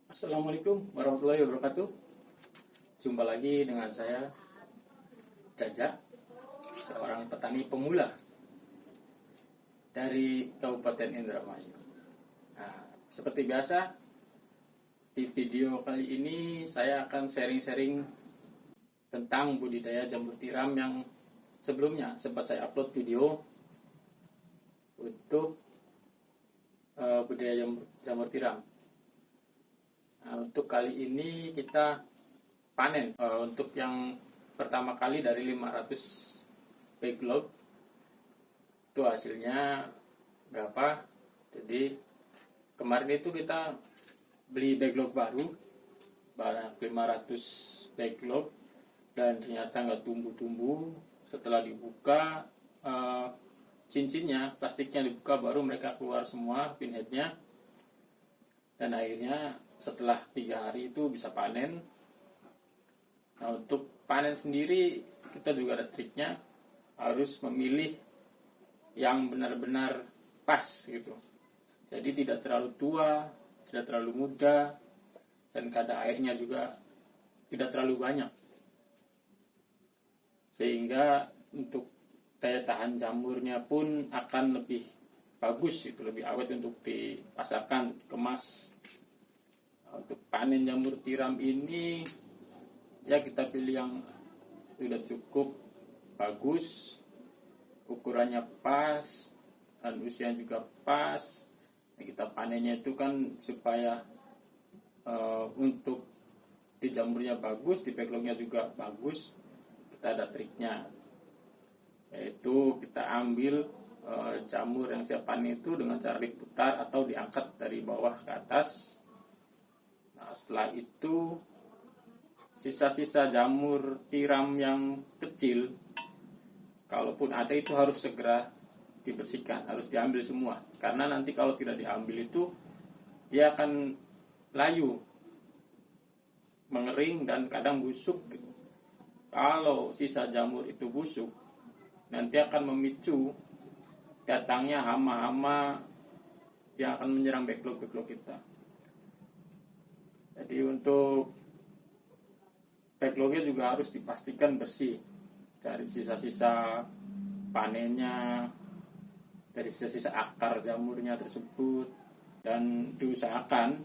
Assalamualaikum warahmatullahi wabarakatuh. Jumpa lagi dengan saya, Jaja, seorang petani pemula dari Kabupaten Indramayu. Nah, seperti biasa, di video kali ini saya akan sharing-sharing tentang budidaya jamur tiram yang sebelumnya sempat saya upload video untuk budidaya jamur tiram. Nah, untuk kali ini kita panen. Untuk yang pertama kali dari 500 backlog itu hasilnya berapa. Jadi kemarin itu kita beli backlog baru banyak 500 backlog dan ternyata nggak tumbuh-tumbuh. Setelah dibuka cincinnya, plastiknya dibuka, baru mereka keluar semua pinheadnya, dan akhirnya setelah 3 hari itu bisa panen. Nah, untuk panen sendiri kita juga ada triknya, harus memilih yang benar-benar pas gitu. Jadi tidak terlalu tua, tidak terlalu muda, dan kadar airnya juga tidak terlalu banyak. Sehingga untuk daya tahan jamurnya pun akan lebih bagus, itu lebih awet untuk dipasarkan, dikemas. Nah, untuk panen jamur tiram ini ya kita pilih yang sudah cukup bagus, ukurannya pas, dan usia juga pas. Nah, kita panennya itu kan supaya untuk di jamurnya bagus, di backlognya juga bagus. Kita ada triknya, yaitu kita ambil jamur yang siap panen itu dengan cara diputar atau diangkat dari bawah ke atas. Nah, setelah itu sisa-sisa jamur tiram yang kecil, kalaupun ada, itu harus segera dibersihkan, harus diambil semua. Karena nanti kalau tidak diambil itu dia akan layu, mengering, dan kadang busuk gitu. Kalau sisa jamur itu busuk, nanti akan memicu datangnya hama-hama yang akan menyerang backlog kita. Jadi untuk backlognya juga harus dipastikan bersih dari sisa-sisa panennya, dari sisa-sisa akar jamurnya tersebut, dan diusahakan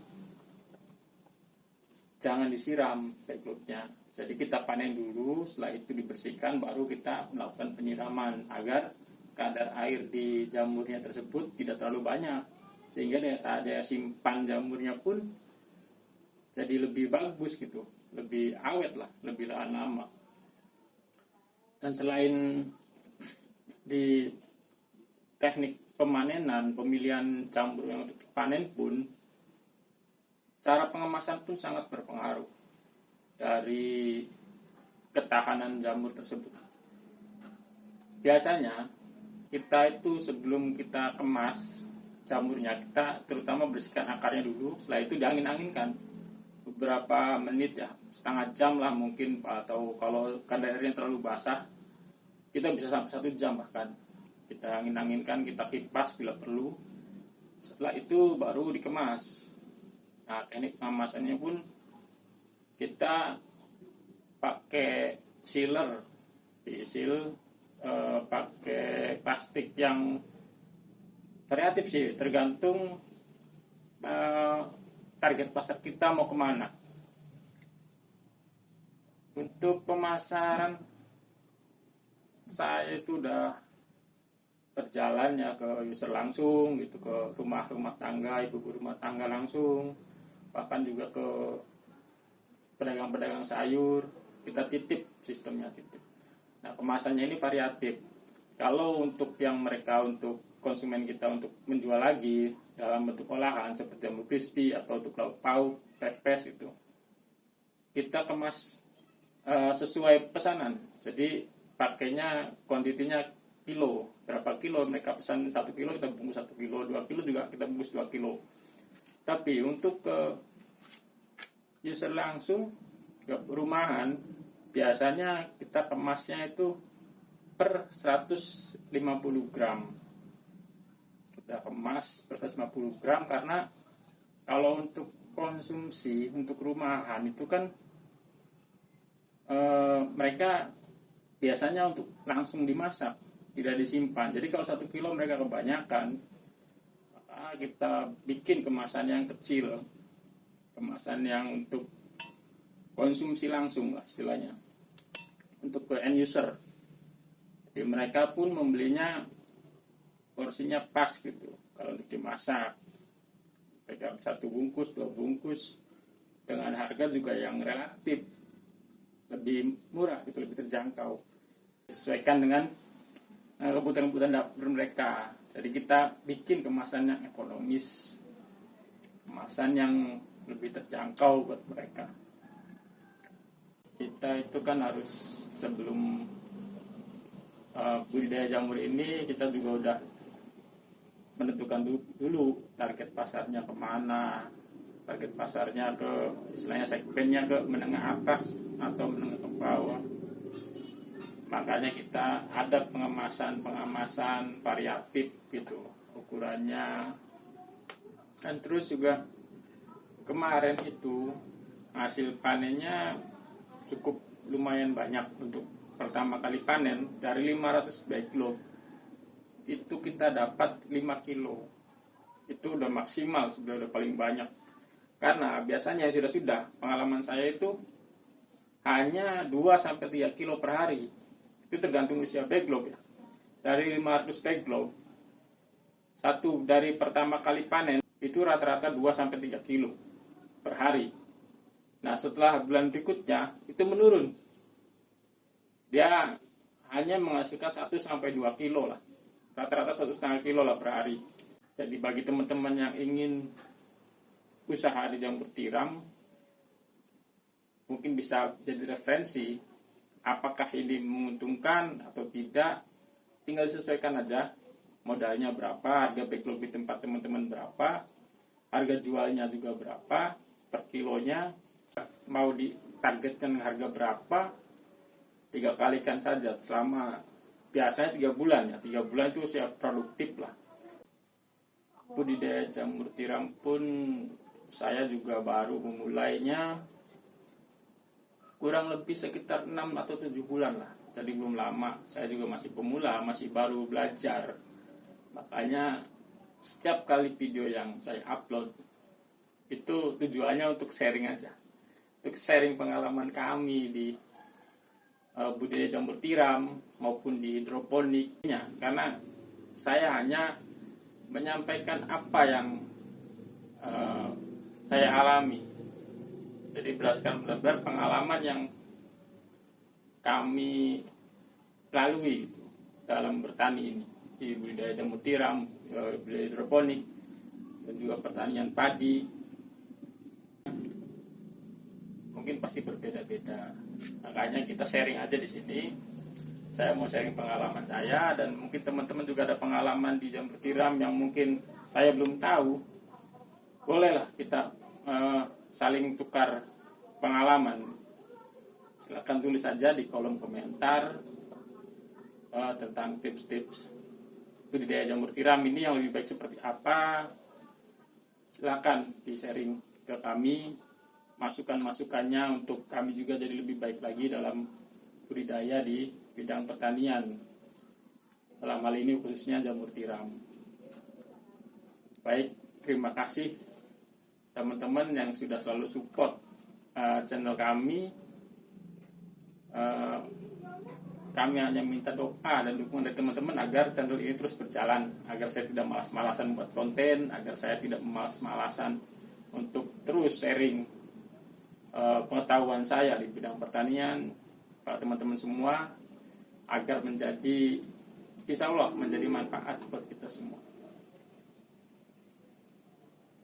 jangan disiram backlognya. Jadi kita panen dulu, setelah itu dibersihkan, baru kita melakukan penyiraman agar kadar air di jamurnya tersebut tidak terlalu banyak, sehingga daya simpan jamurnya pun jadi lebih bagus gitu, lebih awet lah, lebih tahan lama. Dan selain di teknik pemanenan, pemilihan jamur yang untuk dipanen pun, cara pengemasan pun sangat berpengaruh dari ketahanan jamur tersebut. Biasanya kita itu sebelum kita kemas jamurnya, kita terutama bersihkan akarnya dulu. Setelah itu diangin-anginkan beberapa menit, ya setengah jam lah mungkin, atau kalau kadar airnya terlalu basah kita bisa sampai 1 jam bahkan. Kita angin-anginkan, kita kipas bila perlu. Setelah itu baru dikemas. Nah, teknik pengemasannya pun kita pakai sealer, disil, pakai plastik yang variatif sih, tergantung target pasar kita mau kemana. Untuk pemasaran saya itu udah berjalan ya ke user langsung gitu, ke rumah-rumah tangga, ibu rumah tangga langsung, bahkan juga ke pedagang-pedagang sayur. Kita titip, sistemnya titip. Nah, kemasannya ini variatif. Kalau untuk yang mereka, untuk konsumen kita untuk menjual lagi dalam bentuk olahan seperti jamur crispy atau untuk lauk pauk, pepes itu, kita kemas sesuai pesanan. Jadi pakainya kuantitinya kilo, berapa kilo mereka pesan 1 kilo, kita bungkus 1 kilo, 2 kilo juga kita bungkus 2 kilo. Tapi untuk ke user langsung, ke rumahan, biasanya kita kemasnya itu per 150 gram. Kita kemas per 150 gram, karena kalau untuk konsumsi untuk rumahan itu kan mereka biasanya untuk langsung dimasak, tidak disimpan. Jadi kalau 1 kilo mereka kebanyakan, maka kita bikin kemasan yang kecil, kemasan yang untuk konsumsi langsung lah istilahnya, untuk ke end user. Jadi mereka pun membelinya porsinya pas gitu. Kalau untuk dimasak, mereka 1 bungkus, 2 bungkus dengan harga juga yang relatif lebih murah gitu, lebih terjangkau, sesuaikan dengan kebutuhan-kebutuhan dapur mereka. Jadi kita bikin kemasan yang ekonomis, kemasan yang lebih terjangkau buat mereka. Kita itu kan harus sebelum budidaya jamur ini, kita juga udah menentukan dulu target pasarnya kemana, target pasarnya ke istilahnya segmennya ke menengah atas atau menengah ke bawah. Makanya kita ada pengemasan variatif gitu ukurannya. Dan terus juga kemarin itu hasil panennya cukup lumayan banyak. Untuk pertama kali panen dari 500 backlog itu kita dapat 5 kilo. Itu udah maksimal, sudah paling banyak. Karena biasanya sudah pengalaman saya itu hanya 2-3 kilo per hari. Itu tergantung usia backlog ya. Dari 500 backlog, satu dari pertama kali panen itu rata-rata 2-3 kilo per hari. Nah setelah bulan berikutnya itu menurun. Dia hanya menghasilkan 1-2 kilo lah. Rata-rata 1,5 kilo lah per hari. Jadi bagi teman-teman yang ingin usaha di jamur tiram, mungkin bisa jadi referensi. Apakah ini menguntungkan atau tidak, tinggal disesuaikan aja. Modalnya berapa, harga backlog di tempat teman-teman berapa, harga jualnya juga berapa per kilonya, mau ditargetkan harga berapa, 3 kalikan saja selama biasanya 3 bulan ya. 3 bulan itu usia produktif lah. Budidaya jamur tiram pun saya juga baru memulainya kurang lebih sekitar 6 atau 7 bulan lah. Jadi belum lama. Saya juga masih pemula, masih baru belajar. Makanya setiap kali video yang saya upload itu tujuannya untuk sharing aja. Untuk sharing pengalaman kami di budidaya jamur tiram maupun di hidroponiknya, karena saya hanya menyampaikan apa yang saya alami. Jadi berdasarkan benar-benar pengalaman yang kami lalui gitu, dalam bertani ini di budidaya jamur tiram, budidaya hidroponik, dan juga pertanian padi. Mungkin pasti berbeda-beda. Makanya kita sharing aja di sini. Saya mau sharing pengalaman saya, dan mungkin teman-teman juga ada pengalaman di jamur tiram yang mungkin saya belum tahu. Bolehlah kita saling tukar pengalaman. Silakan tulis aja di kolom komentar tentang tips-tips budidaya jamur tiram ini yang lebih baik seperti apa. Silakan di-sharing ke kami masukan-masukannya untuk kami juga jadi lebih baik lagi dalam budidaya di bidang pertanian. Dalam hal ini khususnya jamur tiram. Baik, terima kasih teman-teman yang sudah selalu support channel kami. Kami hanya minta doa dan dukungan dari teman-teman agar channel ini terus berjalan, agar saya tidak malas-malasan buat konten, agar saya tidak malas-malasan untuk terus sharing pengetahuan saya di bidang pertanian para teman-teman semua, agar menjadi, insya Allah menjadi manfaat buat kita semua.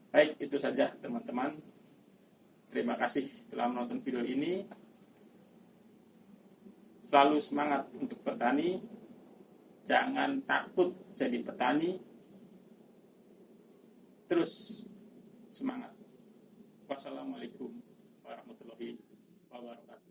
Baik, itu saja teman-teman. Terima kasih telah menonton video ini. Selalu semangat untuk bertani. Jangan takut jadi petani. Terus semangat. Wassalamualaikum warahmatullahi wabarakatuh.